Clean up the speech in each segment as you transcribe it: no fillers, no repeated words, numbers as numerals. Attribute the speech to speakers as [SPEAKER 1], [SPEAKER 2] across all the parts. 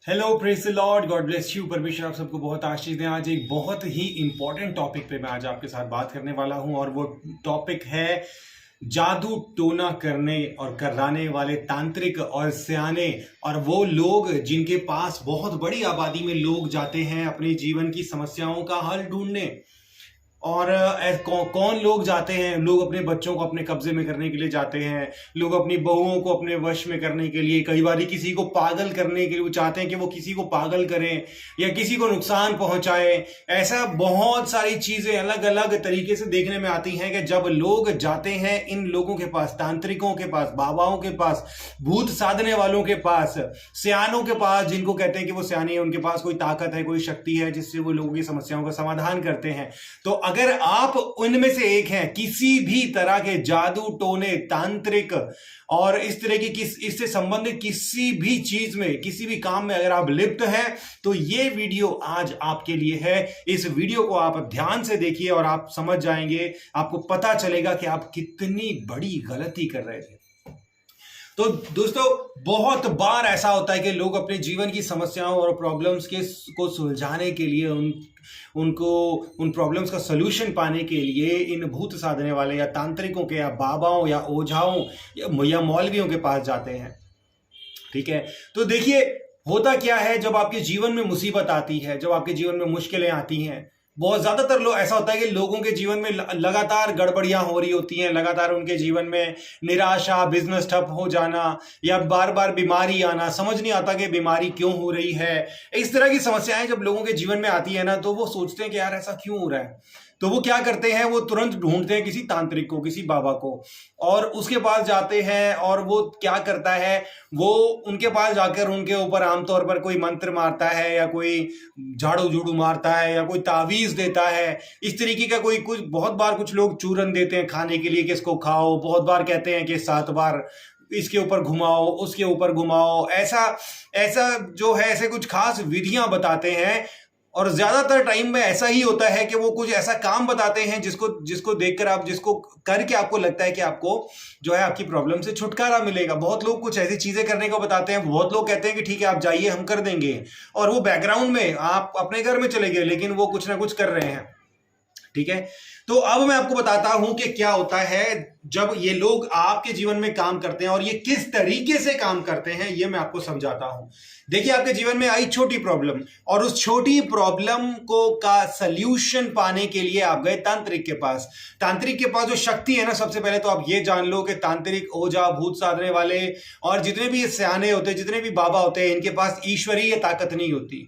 [SPEAKER 1] Hello, praise the Lord, God bless you. परमेश्वर आप सबको बहुत आशीष दें। आज एक बहुत ही इंपॉर्टेंट टॉपिक पे मैं आज आपके साथ बात करने वाला हूं और वो टॉपिक है जादू टोना करने और कराने वाले तांत्रिक और स्याने और वो लोग जिनके पास बहुत बड़ी आबादी में लोग जाते हैं अपने जीवन की समस्याओं का हल ढूंढने। और कौन लोग जाते हैं? लोग अपने बच्चों को अपने कब्जे में करने के लिए जाते हैं। लोग अपनी बहुओं को अपने वश में करने के लिए, कई बार किसी को पागल करने के लिए वो चाहते हैं कि वो किसी को पागल करें या किसी को नुकसान पहुंचाए। ऐसा बहुत सारी चीजें अलग अलग तरीके से देखने में आती हैं कि जब लोग जाते हैं इन लोगों के पास, तांत्रिकों के पास, बाबाओं के पास, भूत साधने वालों के पास, सियानों के पास, जिनको कहते हैं कि वो सियाने हैं, उनके पास कोई ताकत है, कोई शक्ति है जिससे वो लोगों की समस्याओं का समाधान करते हैं। तो अगर आप उनमें से एक हैं, किसी भी तरह के जादू टोने, तांत्रिक और इस तरह की इससे संबंधित किसी भी चीज में, किसी भी काम में अगर आप लिप्त हैं, तो ये वीडियो आज आपके लिए है। इस वीडियो को आप ध्यान से देखिए और आप समझ जाएंगे, आपको पता चलेगा कि आप कितनी बड़ी गलती कर रहे थे। तो दोस्तों, बहुत बार ऐसा होता है कि लोग अपने जीवन की समस्याओं और प्रॉब्लम्स को सुलझाने के लिए उनको उन प्रॉब्लम्स का सलूशन पाने के लिए इन भूत साधने वाले या तांत्रिकों के या बाबाओं या ओझाओं या मौलवियों के पास जाते हैं। ठीक है, तो देखिए होता क्या है, जब आपके जीवन में मुसीबत आती है, जब आपके जीवन में मुश्किलें आती हैं, बहुत ज्यादातर लोग ऐसा होता है कि लोगों के जीवन में लगातार गड़बड़ियां हो रही होती हैं, लगातार उनके जीवन में निराशा, बिजनेस ठप हो जाना या बार बार बीमारी आना, समझ नहीं आता कि बीमारी क्यों हो रही है। इस तरह की समस्याएं जब लोगों के जीवन में आती है ना, तो वो सोचते हैं कि यार ऐसा क्यों हो रहा है। तो वो क्या करते हैं, वो तुरंत ढूंढते हैं किसी तांत्रिक को, किसी बाबा को, और उसके पास जाते हैं। और वो क्या करता है, वो उनके पास जाकर उनके ऊपर आमतौर पर कोई मंत्र मारता है या कोई झाड़ू झूड़ू मारता है या कोई तावीज देता है। इस तरीके का कोई कुछ, बहुत बार कुछ लोग चूरन देते हैं खाने के लिए कि इसको खाओ, बहुत बार कहते हैं कि 7 बार इसके ऊपर घुमाओ, उसके ऊपर घुमाओ, ऐसा ऐसा जो है, ऐसे कुछ खास विधियां बताते हैं। और ज्यादातर टाइम में ऐसा ही होता है कि वो कुछ ऐसा काम बताते हैं जिसको जिसको देखकर आप, जिसको करके आपको लगता है कि आपको जो है आपकी प्रॉब्लम से छुटकारा मिलेगा। बहुत लोग कुछ ऐसी चीजें करने को बताते हैं, बहुत लोग कहते हैं कि ठीक है आप जाइए, हम कर देंगे, और वो बैकग्राउंड में आप अपने घर में चले गए, लेकिन वो कुछ ना कुछ कर रहे हैं। ठीक है, तो अब मैं आपको बताता हूं कि क्या होता है जब ये लोग आपके जीवन में काम करते हैं और ये किस तरीके से काम करते हैं, ये मैं आपको समझाता हूं। देखिए, आपके जीवन में आई छोटी प्रॉब्लम और उस छोटी प्रॉब्लम को का सल्यूशन पाने के लिए आप गए तांत्रिक के पास। तांत्रिक के पास जो शक्ति है ना, सबसे पहले तो आप ये जान लो कि तांत्रिक, ओझा, भूत साधने वाले और जितने भी सयाने होते हैं, जितने भी बाबा होते हैं, इनके पास ईश्वरीय ताकत नहीं होती।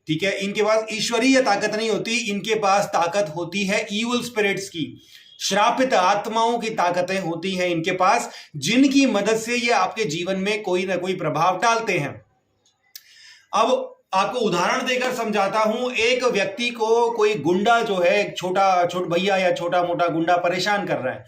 [SPEAKER 1] ठीक है, इनके पास ईश्वरीय ताकत नहीं होती, इनके पास ताकत होती है ईवल स्पिरिट्स की, श्रापित आत्माओं की ताकतें होती हैं इनके पास, जिनकी मदद से ये आपके जीवन में कोई ना कोई प्रभाव डालते हैं। अब आपको उदाहरण देकर समझाता हूं। एक व्यक्ति को कोई गुंडा जो है, छोटा भैया या छोटा मोटा गुंडा परेशान कर रहा है,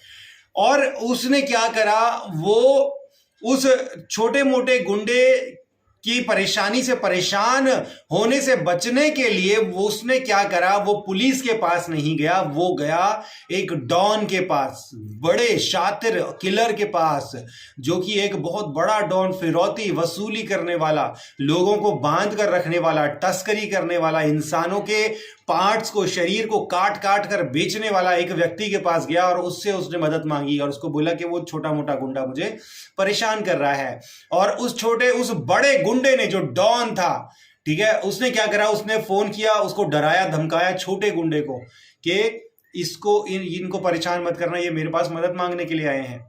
[SPEAKER 1] और उसने क्या करा, वो उस छोटे मोटे गुंडे की परेशानी से, परेशान होने से बचने के लिए वो उसने क्या करा, वो पुलिस के पास नहीं गया, वो गया एक डॉन के पास, बड़े शातिर किलर के पास, जो कि एक बहुत बड़ा डॉन, फिरौती वसूली करने वाला, लोगों को बांध कर रखने वाला, तस्करी करने वाला, इंसानों के पार्ट्स को, शरीर को काट काट कर बेचने वाला एक व्यक्ति के पास गया और उससे उसने मदद मांगी और उसको बोला कि वो छोटा मोटा गुंडा मुझे परेशान कर रहा है। और उस बड़े गुंडे ने, जो डॉन था, ठीक है, उसने क्या करा, उसने फोन किया, उसको डराया धमकाया छोटे गुंडे को कि इनको परेशान मत करना, ये मेरे पास मदद मांगने के लिए आए हैं।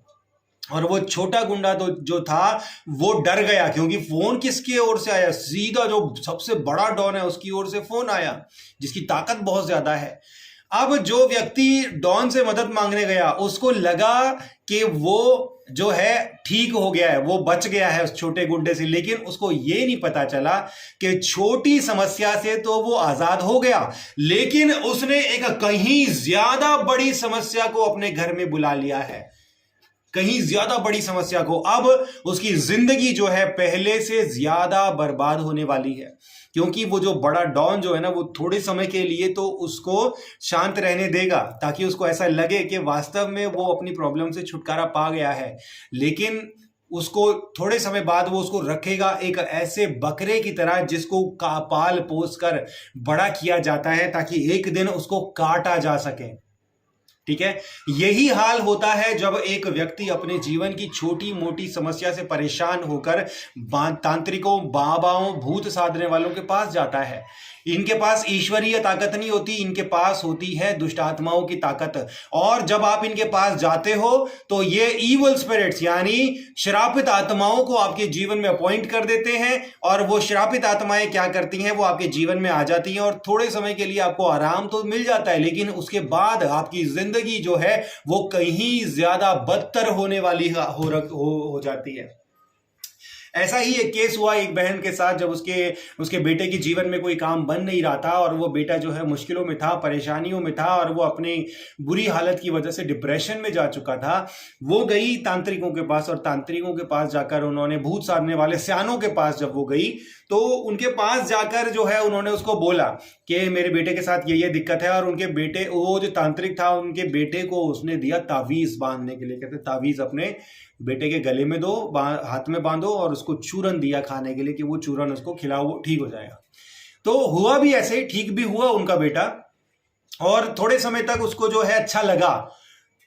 [SPEAKER 1] और वो छोटा गुंडा तो जो था वो डर गया, क्योंकि फोन किसकी ओर से आया, सीधा जो सबसे बड़ा डॉन है उसकी ओर से फोन आया, जिसकी ताकत बहुत ज्यादा है। अब जो व्यक्ति डॉन से मदद मांगने गया, उसको लगा कि वो जो है ठीक हो गया है, वो बच गया है उस छोटे गुंडे से, लेकिन उसको ये नहीं पता चला कि छोटी समस्या से तो वो आजाद हो गया, लेकिन उसने एक कहीं ज्यादा बड़ी समस्या को अपने घर में बुला लिया है, कहीं ज्यादा बड़ी समस्या को। अब उसकी जिंदगी जो है पहले से ज्यादा बर्बाद होने वाली है, क्योंकि वो जो बड़ा डॉन जो है ना, वो थोड़े समय के लिए तो उसको शांत रहने देगा, ताकि उसको ऐसा लगे कि वास्तव में वो अपनी प्रॉब्लम से छुटकारा पा गया है, लेकिन उसको थोड़े समय बाद वो उसको रखेगा एक ऐसे बकरे की तरह जिसको पाल पोस कर बड़ा किया जाता है ताकि एक दिन उसको काटा जा सके। ठीक है, यही हाल होता है जब एक व्यक्ति अपने जीवन की छोटी मोटी समस्या से परेशान होकर तांत्रिकों, बाबाओं, भूत साधने वालों के पास जाता है। इनके पास ईश्वरीय ताकत नहीं होती, इनके पास होती है दुष्ट आत्माओं की ताकत। और जब आप इनके पास जाते हो तो ये इवल स्पिरिट्स यानी श्रापित आत्माओं को आपके जीवन में अपॉइंट कर देते हैं, और वो श्रापित आत्माएं क्या करती हैं, वो आपके जीवन में आ जाती हैं और थोड़े समय के लिए आपको आराम तो मिल जाता है, लेकिन उसके बाद आपकी जिंदगी जो है वो कहीं ज्यादा बदतर होने वाली हो जाती है। ऐसा ही एक केस हुआ एक बहन के साथ, जब उसके बेटे के जीवन में कोई काम बन नहीं रहा था और वो बेटा जो है मुश्किलों में था, परेशानियों में था, और वो अपनी बुरी हालत की वजह से डिप्रेशन में जा चुका था। वो गई तांत्रिकों के पास, और तांत्रिकों के पास जाकर उन्होंने, भूत साधने वाले सयानों के पास जब वो गई तो उनके पास जाकर जो है उन्होंने उसको बोला कि मेरे बेटे के साथ ये दिक्कत है। और उनके बेटे, वो जो तांत्रिक था, उनके बेटे को उसने दिया तावीज बांधने के लिए। कहते तावीज अपने बेटे के गले में दो, हाथ में बांधो, और उसको चूरन दिया खाने के लिए कि वो चूरन उसको खिलाओ, वो ठीक हो जाएगा। तो हुआ भी ऐसे, ठीक भी हुआ उनका बेटा, और थोड़े समय तक उसको जो है अच्छा लगा।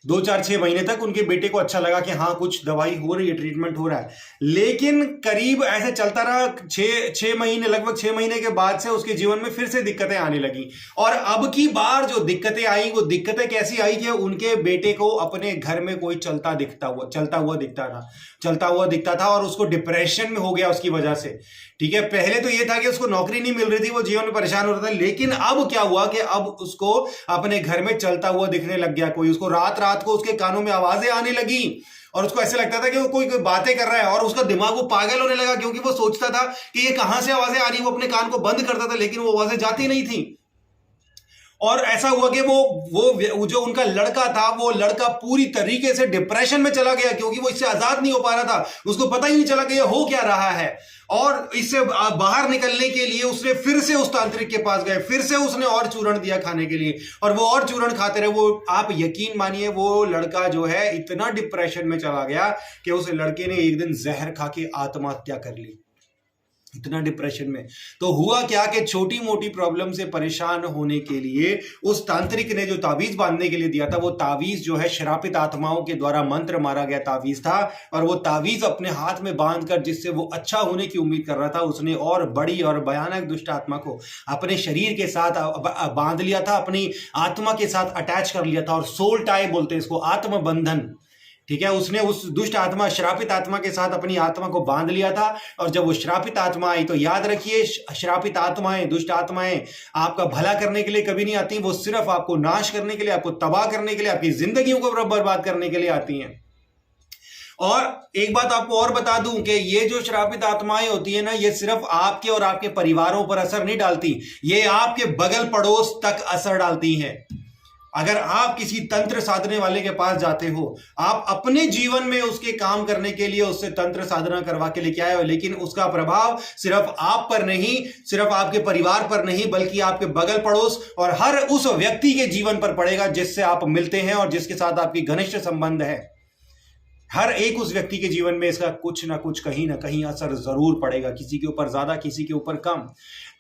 [SPEAKER 1] 2-4-6 महीने तक उनके बेटे को अच्छा लगा कि हाँ कुछ दवाई हो रही है, ट्रीटमेंट हो रहा है। लेकिन करीब ऐसे चलता रहा, 6 महीने, लगभग 6 महीने के बाद से उसके जीवन में फिर से दिक्कतें आने लगी। और अब की बार जो दिक्कतें आई, वो दिक्कतें कैसी आई कि उनके बेटे को अपने घर में कोई चलता हुआ दिखता था और उसको डिप्रेशन में हो गया उसकी वजह से। ठीक है, पहले तो ये था कि उसको नौकरी नहीं मिल रही थी, वो जीवन में परेशान हो रहा था, लेकिन अब क्या हुआ कि अब उसको अपने घर में चलता हुआ दिखने लग गया कोई। उसको रात को उसके कानों में आवाजें आने लगी और उसको ऐसे लगता था कि वो कोई बातें कर रहा है, और उसका दिमाग वो पागल होने लगा, क्योंकि वो सोचता था कि ये कहां से आवाजें आ रही। वो अपने कान को बंद करता था लेकिन वो आवाजें जाती नहीं थी। और ऐसा हुआ कि वो जो उनका लड़का था, वो लड़का पूरी तरीके से डिप्रेशन में चला गया, क्योंकि वो इससे आजाद नहीं हो पा रहा था। उसको पता ही नहीं चला कि ये हो क्या रहा है। और इससे बाहर निकलने के लिए उसने फिर से उस तांत्रिक के पास गए, फिर से उसने और चूर्ण दिया खाने के लिए, और वो और चूर्ण खाते रहे। वो, आप यकीन मानिए, वो लड़का जो है इतना डिप्रेशन में चला गया कि उस लड़के ने एक दिन जहर खा के आत्महत्या कर ली, इतना डिप्रेशन में। तो हुआ क्या कि छोटी मोटी प्रॉब्लम से परेशान होने के लिए उस तांत्रिक ने जो तावीज बांधने के लिए दिया था, वो तावीज जो है श्रापित आत्माओं के द्वारा मंत्र मारा गया तावीज था। और वो तावीज अपने हाथ में बांधकर, जिससे वो अच्छा होने की उम्मीद कर रहा था, उसने और बड़ी और भयानक दुष्ट आत्मा को अपने शरीर के साथ बांध लिया था, अपनी आत्मा के साथ अटैच कर लिया था। और सोल टाई बोलते हैं इसको, आत्मबंधन। ठीक है, उसने उस दुष्ट आत्मा, श्रापित आत्मा के साथ अपनी आत्मा को बांध लिया था। और जब वो श्रापित आत्मा आई, तो याद रखिए, श्रापित आत्माएं, दुष्ट आत्माएं आपका भला करने के लिए कभी नहीं आती, वो सिर्फ आपको नाश करने के लिए, आपको तबाह करने के लिए, आपकी जिंदगियों को बर्बाद करने के लिए आती हैं। और एक बात आपको और बता दूं कि ये जो श्रापित आत्माएं होती है ना, ये सिर्फ आपके और आपके परिवारों पर असर नहीं डालती, ये आपके बगल पड़ोस तक असर डालती हैं। अगर आप किसी तंत्र साधने वाले के पास जाते हो, आप अपने जीवन में उसके काम करने के लिए उससे तंत्र साधना करवा के लेके आए हो, लेकिन उसका प्रभाव सिर्फ आप पर नहीं, सिर्फ आपके परिवार पर नहीं, बल्कि आपके बगल पड़ोस और हर उस व्यक्ति के जीवन पर पड़ेगा जिससे आप मिलते हैं और जिसके साथ आपकी घनिष्ठ संबंध है। हर एक उस व्यक्ति के जीवन में इसका कुछ ना कुछ, कहीं ना कहीं असर जरूर पड़ेगा, किसी के ऊपर ज्यादा, किसी के ऊपर कम।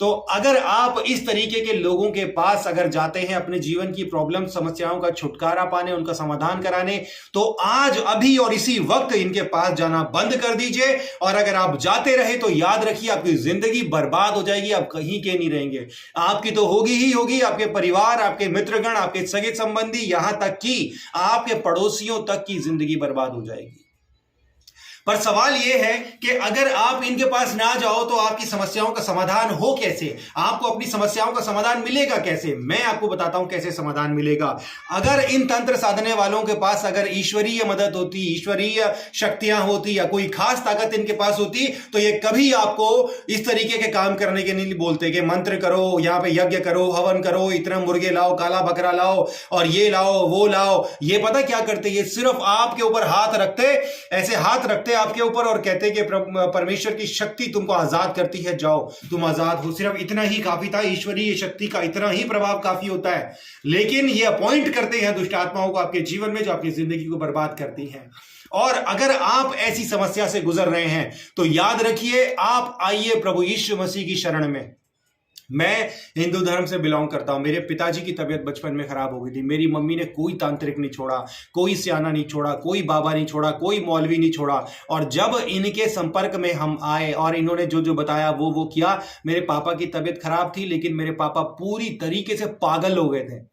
[SPEAKER 1] तो अगर आप इस तरीके के लोगों के पास अगर जाते हैं अपने जीवन की प्रॉब्लम, समस्याओं का छुटकारा पाने, उनका समाधान कराने, तो आज, अभी और इसी वक्त इनके पास जाना बंद कर दीजिए। और अगर आप जाते रहे तो याद रखिए, आपकी जिंदगी बर्बाद हो जाएगी, आप कहीं के नहीं रहेंगे। आपकी तो होगी ही होगी, आपके परिवार, आपके मित्रगण, आपके सगे संबंधी, यहां तक कि आपके पड़ोसियों तक की जिंदगी बर्बाद हो जाएगी। पर सवाल यह है कि अगर आप इनके पास ना जाओ तो आपकी समस्याओं का समाधान हो कैसे, आपको अपनी समस्याओं का समाधान मिलेगा कैसे? मैं आपको बताता हूं कैसे समाधान मिलेगा। अगर इन तंत्र साधने वालों के पास अगर ईश्वरीय मदद होती, ईश्वरीय शक्तियां होती, या कोई खास ताकत इनके पास होती, तो ये कभी आपको इस तरीके के काम करने के नहीं बोलते कि मंत्र करो, यहां पे यज्ञ करो, हवन करो, इतना मुर्गे लाओ, काला बकरा लाओ, और ये लाओ, वो लाओ। ये पता क्या करते? ये सिर्फ आपके ऊपर हाथ रखते, ऐसे हाथ रखते आपके ऊपर और कहते कि परमेश्वर की शक्ति तुमको आजाद करती है, जाओ तुम आजाद हो। सिर्फ इतना ही काफी था, ईश्वरीय शक्ति का इतना ही प्रभाव काफी होता है। लेकिन ये अपॉइंट करते हैं दुष्ट आत्माओं को आपके जीवन में, जो आपकी जिंदगी को बर्बाद करती हैं। और अगर आप ऐसी समस्या से गुजर रहे हैं तो याद रखिए, आप आइए प्रभु यीशु मसीह की शरण में। मैं हिंदू धर्म से बिलोंग करता हूं। मेरे पिताजी की तबीयत बचपन में खराब हो गई थी। मेरी मम्मी ने कोई तांत्रिक नहीं छोड़ा, कोई स्याना नहीं छोड़ा, कोई बाबा नहीं छोड़ा, कोई मौलवी नहीं छोड़ा। और जब इनके संपर्क में हम आए और इन्होंने जो जो बताया वो किया, मेरे पापा की तबीयत खराब थी, लेकिन मेरे पापा पूरी तरीके से पागल हो गए थे।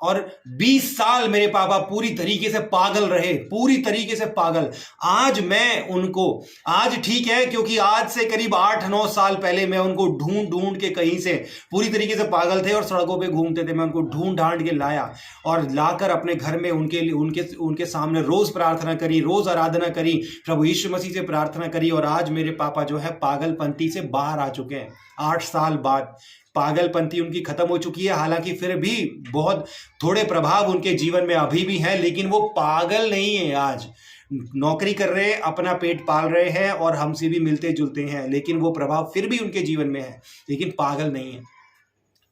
[SPEAKER 1] और 20 साल मेरे पापा पूरी तरीके से पागल रहे, पूरी तरीके से पागल। आज मैं उनको, आज ठीक है क्योंकि आज से करीब 8-9 साल पहले मैं उनको ढूंढ ढूंढ के, कहीं से पूरी तरीके से पागल थे और सड़कों पे घूमते थे, मैं उनको ढूंढ ढांड के लाया और लाकर अपने घर में उनके सामने रोज प्रार्थना करी, रोज आराधना करी, प्रभु यीशु मसीह से प्रार्थना करी। और आज मेरे पापा जो है पागलपंती से बाहर आ चुके हैं। 8 साल बाद पागलपंती उनकी खत्म हो चुकी है। हालांकि फिर भी बहुत थोड़े प्रभाव उनके जीवन में अभी भी हैं, लेकिन वो पागल नहीं है। आज नौकरी कर रहे हैं, अपना पेट पाल रहे हैं और हमसे भी मिलते जुलते हैं, लेकिन वो प्रभाव फिर भी उनके जीवन में है, लेकिन पागल नहीं है।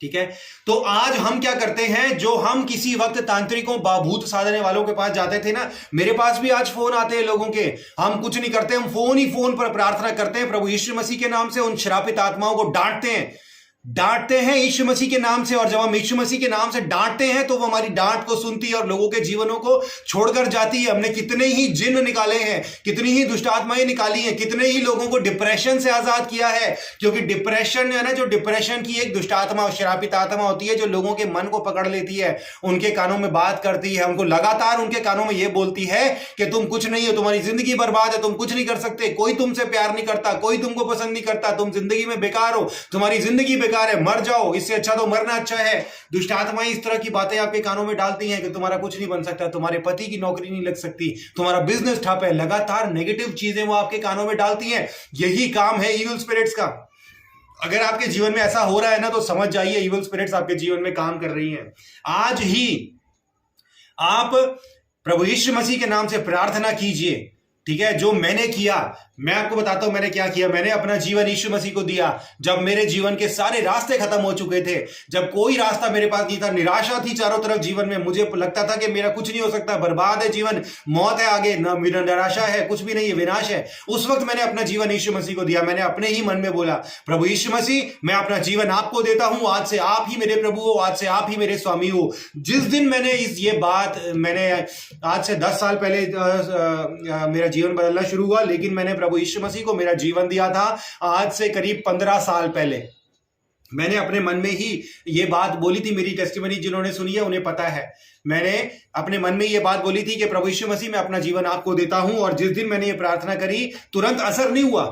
[SPEAKER 1] ठीक है, तो आज हम क्या करते हैं, जो हम किसी वक्त तांत्रिकों, भूत साधने वालों के पास जाते थे ना, मेरे पास भी आज फोन आते हैं लोगों के। हम कुछ नहीं करते, हम फोन पर प्रार्थना करते हैं प्रभु यीशु मसीह के नाम से, उन श्रापित आत्माओं को डांटते हैं यीशु मसीह के नाम से। और जब हम यीशु मसीह के नाम से डांटते हैं तो वो हमारी डांट को सुनती है और लोगों के जीवनों को छोड़कर जाती है। हमने कितने ही जिन्न निकाले हैं, कितनी ही दुष्ट आत्माएं निकाली हैं, कितने ही लोगों को डिप्रेशन से आजाद किया है। क्योंकि डिप्रेशन है ना, जो डिप्रेशन की एक दुष्ट आत्मा, श्रापित आत्मा होती है, जो लोगों के मन को पकड़ लेती है, उनके कानों में बात करती है, उनको लगातार उनके कानों में यह बोलती है कि तुम कुछ नहीं हो, तुम्हारी जिंदगी बर्बाद है, तुम कुछ नहीं कर सकते, कोई तुमसे प्यार नहीं करता, कोई तुमको पसंद नहीं करता, तुम जिंदगी में बेकार हो, तुम्हारी जिंदगी बेकार है, मर जाओ, इससे अच्छा तो मरना अच्छा है। दुष्ट आत्माएं इस तरह की बातें आपके कानों में डालती हैं कि तुम्हारा कुछ नहीं बन सकता, तुम्हारे पति की नौकरी नहीं लग सकती, तुम्हारा बिजनेस ठप है। लगातार नेगेटिव चीजें वो आपके कानों में डालती हैं। यही काम है इविल स्पिरिट्स का। अगर आपके जीवन में ऐसा हो रहा है ना, तो समझ जाइए इविल स्पिरिट्स आपके जीवन में काम कर रही हैं। आज ही आप प्रभु यीशु मसीह के नाम से प्रार्थना कीजिए। ठीक है, जो मैंने किया, मैं आपको बताता हूं मैंने क्या किया। मैंने अपना जीवन यीशु मसीह को दिया। जब मेरे जीवन के सारे रास्ते खत्म हो चुके थे, जब कोई रास्ता मेरे पास नहीं था, निराशा थी चारों तरफ जीवन में, मुझे लगता था कि मेरा कुछ नहीं हो सकता, बर्बाद है जीवन, मौत है आगे, निराशा है, कुछ भी नहीं है, विनाश है, उस वक्त मैंने अपना जीवन यीशु मसीह को दिया। मैंने अपने ही मन में बोला, प्रभु यीशु मसीह, मैं अपना जीवन आपको देता हूं, आज से आप ही मेरे प्रभु हो, आज से आप ही मेरे स्वामी हो। जिस दिन मैंने मैंने आज से 10 साल पहले मेरा जीवन बदलना शुरू हुआ, लेकिन मैंने प्रभु यीशु मसीह को मेरा जीवन दिया था आज से करीब 15 साल पहले। मैंने अपने मन में ही ये बात बोली थी, मेरी टेस्टिमनी जिन्होंने सुनी है उन्हें पता है। मैंने अपने मन में ये बात बोली थी कि प्रभु यीशु मसीह, मैं अपना जीवन आपको देता हूं। और जिस दिन मैंने ये प्रार्थना करी, तुरंत असर नहीं हुआ,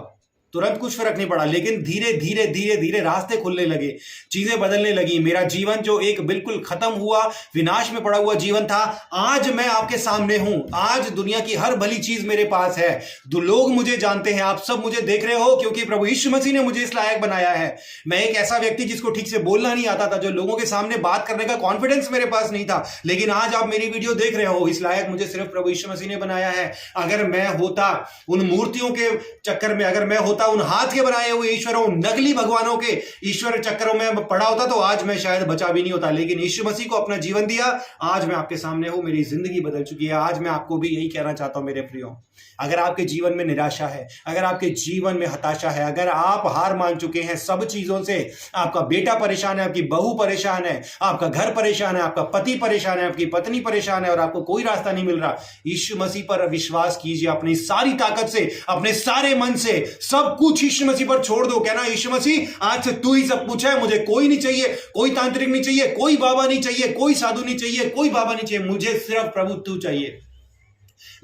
[SPEAKER 1] तुरंत कुछ फर्क नहीं पड़ा, लेकिन धीरे धीरे धीरे धीरे रास्ते खुलने लगे, चीजें बदलने लगी। मेरा जीवन जो एक बिल्कुल खत्म हुआ, विनाश में पड़ा हुआ जीवन था, आज मैं आपके सामने हूं। आज दुनिया की हर भली चीज मेरे पास है। लोग मुझे जानते हैं, आप सब मुझे देख रहे हो, क्योंकि प्रभु यीशु मसीह ने मुझे इस लायक बनाया है। मैं एक ऐसा व्यक्ति जिसको ठीक से बोलना नहीं आता था, जो लोगों के सामने बात करने का कॉन्फिडेंस मेरे पास नहीं था, लेकिन आज आप मेरी वीडियो देख रहे हो, इस लायक मुझे सिर्फ प्रभु यीशु मसीह ने बनाया है। अगर मैं होता उन मूर्तियों के चक्कर में, अगर मैं होता उन हाथ के बनाए हुए ईश्वरों, नकली भगवानों के ईश्वर चक्करों में पड़ा होता, तो आज मैं शायद बचा भी नहीं होता। लेकिन यीशु मसीह को अपना जीवन दिया, आज मैं आपके सामने हूं, मेरी जिंदगी बदल चुकी है। आज मैं आपको भी यही कहना चाहता हूं मेरे प्रियो, अगर आपके जीवन में निराशा है, अगर आपके जीवन में हताशा है, अगर आप हार मान चुके हैं सब चीजों से, आपका बेटा परेशान है, आपकी बहू परेशान है, आपका घर परेशान है, आपका पति परेशान है, आपकी पत्नी परेशान है और आपको कोई रास्ता नहीं मिल रहा, यीशु मसीह पर विश्वास कीजिए। अपनी सारी ताकत से, अपने सारे मन से सब कुछ यीशु मसीह पर छोड़ दो। कहना, यीशु मसीह, आज से तू ही सब कुछ है, मुझे कोई नहीं चाहिए, कोई तांत्रिक नहीं चाहिए, कोई बाबा नहीं चाहिए, कोई साधु नहीं चाहिए, कोई बाबा नहीं चाहिए, मुझे सिर्फ प्रभु तू चाहिए।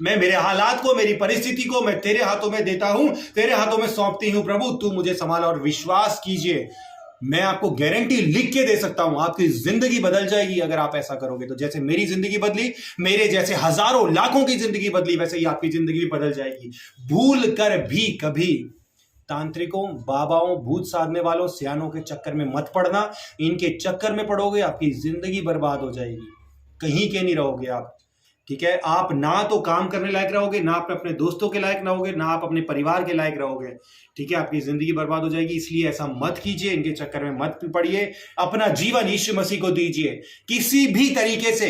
[SPEAKER 1] मैं मेरे हालात को, मेरी परिस्थिति को मैं तेरे हाथों में देता हूं, तेरे हाथों में सौंपती हूं। प्रभु तू मुझे संभाल। और विश्वास कीजिए, मैं आपको गारंटी लिख के दे सकता हूं, आपकी जिंदगी बदल जाएगी अगर आप ऐसा करोगे तो। जैसे मेरी जिंदगी बदली, मेरे जैसे हजारों लाखों की जिंदगी बदली, वैसे ही आपकी जिंदगी भी बदल जाएगी। भूल कर भी कभी तांत्रिकों, बाबाओं, भूत साधने वालों, सियानों के चक्कर में मत पड़ना। इनके चक्कर में पड़ोगे, आपकी जिंदगी बर्बाद हो जाएगी, कहीं के नहीं रहोगे आप। ठीक है, आप ना तो काम करने लायक रहोगे, ना आप अपने दोस्तों के लायक रहोगे, ना आप अपने परिवार के लायक रहोगे। ठीक है, आपकी जिंदगी बर्बाद हो जाएगी। इसलिए ऐसा मत कीजिए, इनके चक्कर में मत पड़िए। अपना जीवन यीशु मसीह को दीजिए, किसी भी तरीके से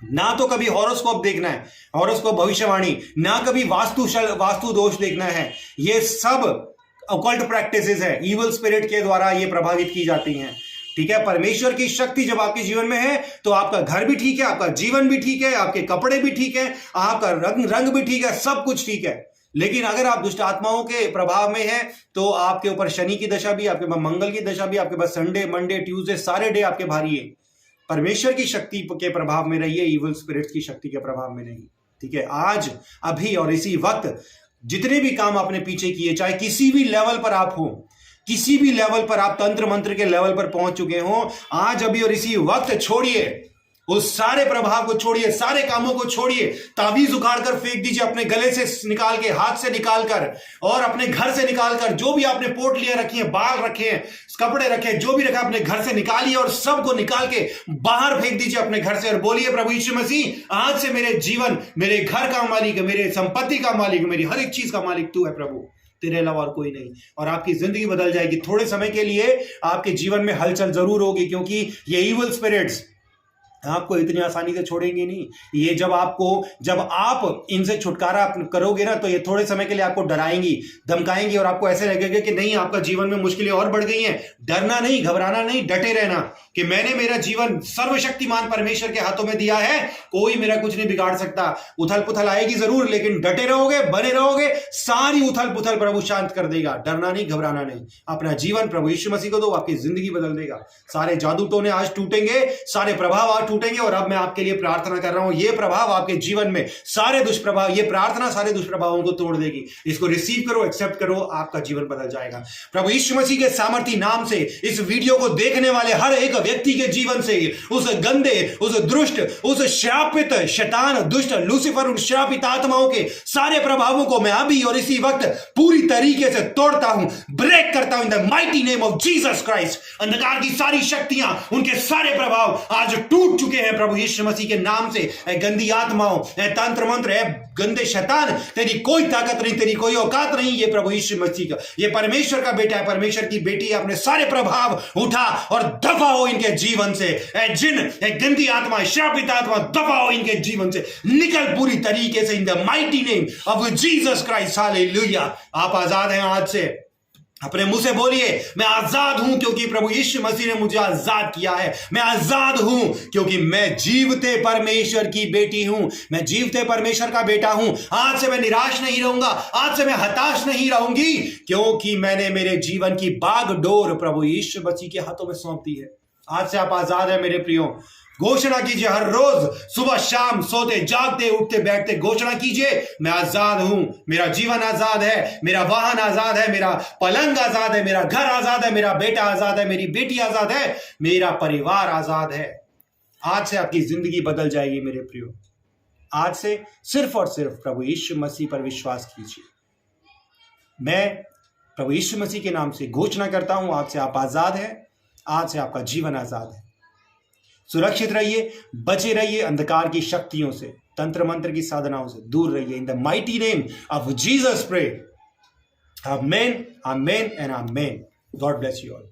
[SPEAKER 1] ना तो कभी हॉरोस्कोप देखना है, हॉरोस्कोप भविष्यवाणी, ना कभी वास्तु दोष देखना है। ये सब ऑकल्ट प्रैक्टिसेस है, इविल स्पिरिट के द्वारा ये प्रभावित की जाती हैं। ठीक है, परमेश्वर की शक्ति जब आपके जीवन में है तो आपका घर भी ठीक है, आपका जीवन भी ठीक है, आपके कपड़े भी ठीक है, आपका रंग भी ठीक है, सब कुछ ठीक है। लेकिन अगर आप दुष्ट आत्माओं के प्रभाव में हैं तो आपके ऊपर शनि की दशा भी, आपके पास मंगल की दशा भी, आपके पास संडे मंडे ट्यूसडे सारे डे आपके भारी है। परमेश्वर की शक्ति के प्रभाव में रहिए, इविल स्पिरिट्स की शक्ति के प्रभाव में नहीं। ठीक है, आज अभी और इसी वक्त जितने भी काम आपने पीछे किए, चाहे किसी भी लेवल पर आप हो, किसी भी लेवल पर आप तंत्र मंत्र के लेवल पर पहुंच चुके हो, आज अभी और इसी वक्त छोड़िए, उस सारे प्रभाव को छोड़िए, सारे कामों को छोड़िए, ताबीज उखाड़ कर फेंक दीजिए अपने गले से निकाल के, हाथ से निकाल कर और अपने घर से निकाल कर, जो भी आपने पोटलियां रखी हैं, बाल रखे हैं, कपड़े रखे हैं, जो भी रखा अपने घर से निकालिए और सबको निकाल के बाहर फेंक दीजिए अपने घर से और बोलिए, प्रभु यीशु मसीह, आज से मेरे जीवन, मेरे घर का मालिक, मेरे संपत्ति का मालिक, मेरी हर एक चीज का मालिक तू है प्रभु, तेरे अलावा और कोई नहीं। और आपकी जिंदगी बदल जाएगी। थोड़े समय के लिए आपके जीवन में हलचल जरूर होगी, क्योंकि ये इविल स्पिरिट्स आपको इतनी आसानी से छोड़ेंगे नहीं। ये जब आप इनसे छुटकारा करोगे ना, तो ये थोड़े समय के लिए आपको डराएंगी, धमकाएंगी और आपको ऐसे लगेगा कि नहीं, आपका जीवन में मुश्किलें और बढ़ गई हैं। डरना नहीं, घबराना नहीं, डटे रहना कि मैंने मेरा जीवन सर्वशक्तिमान परमेश्वर के हाथों में दिया है, कोई मेरा कुछ नहीं बिगाड़ सकता। उथल पुथल आएगी जरूर, लेकिन डटे रहोगे, बने रहोगे, सारी उथल पुथल प्रभु शांत कर देगा। डरना नहीं, घबराना नहीं, अपना जीवन प्रभु यीशु मसीह को दो, आपकी जिंदगी बदल देगा। सारे जादू टोने आज टूटेंगे, सारे प्रभाव आज टूटेंगे। और अब मैं आपके लिए प्रार्थना कर रहा हूं, ये प्रभाव आपके जीवन में सारे दुष्प्रभाव, ये प्रार्थना सारे दुष्प्रभावों को तोड़ देगी। इसको रिसीव करो, एक्सेप्ट करो, आपका जीवन बदल जाएगा। प्रभु यीशु मसीह के सामर्थी नाम से इस वीडियो को देखने वाले हर एक व्यक्ति के जीवन से उस गंदे, उस दुष्ट, उस श्रापित शैतान, दुष्ट लूसीफर, उन श्रापित आत्माओं के सारे प्रभावों को मैं अभी और इसी वक्त पूरी तरीके से तोड़ता हूं, ब्रेक करता हूं इन the mighty name of Jesus Christ. अंधकार की सारी शक्तियां, उनके सारे प्रभाव आज टूट चुके हैं प्रभु यीशु मसीह के नाम से। गंदी आत्माओं, तंत्र मंत्र है, गंदे शैतान, तेरी कोई ताकत नहीं, तेरी कोई औकात नहीं। ये प्रभु यीशु मसीह का, ये परमेश्वर का बेटा है, परमेश्वर की बेटी है। अपने सारे प्रभाव उठा और दफा हो इनके जीवन से। जिन गंदी आत्मा, श्रापित आत्मा, दफा हो इनके जीवन से, निकल पूरी तरीके से इन the mighty name of Jesus Christ. Hallelujah. आप आजाद हैं आज से। अपने मुंह से बोलिए, मैं आजाद हूं क्योंकि प्रभु यीशु मसीह ने मुझे आजाद किया है। मैं आजाद हूं क्योंकि मैं जीवते परमेश्वर की बेटी हूं, मैं जीवते परमेश्वर का बेटा हूं। आज से मैं निराश नहीं रहूंगा, आज से मैं हताश नहीं रहूंगी, क्योंकि मैंने मेरे जीवन की बागडोर प्रभु यीशु मसीह के हाथों में सौंप दी है। आज से आप आजाद हैं मेरे प्रियो। घोषणा कीजिए, हर रोज सुबह शाम, सोते जागते उठते बैठते घोषणा कीजिए, मैं आजाद हूं, मेरा जीवन आजाद है, मेरा वाहन आजाद है, मेरा पलंग आजाद है, मेरा घर आजाद है, मेरा बेटा आजाद है, मेरी बेटी आजाद है, मेरा परिवार आजाद है। आज से आपकी जिंदगी बदल जाएगी मेरे प्रियो। आज से सिर्फ और सिर्फ प्रभु यीशु मसीह पर विश्वास कीजिए। मैं प्रभु यीशु मसीह के नाम से घोषणा करता हूं, आज से आप आजाद हैं, आज से आपका जीवन आजाद है। सुरक्षित रहिए, बचे रहिए अंधकार की शक्तियों से, तंत्र मंत्र की साधनाओं से दूर रहिए। In the mighty name of Jesus pray. Amen, amen and amen. God bless you all.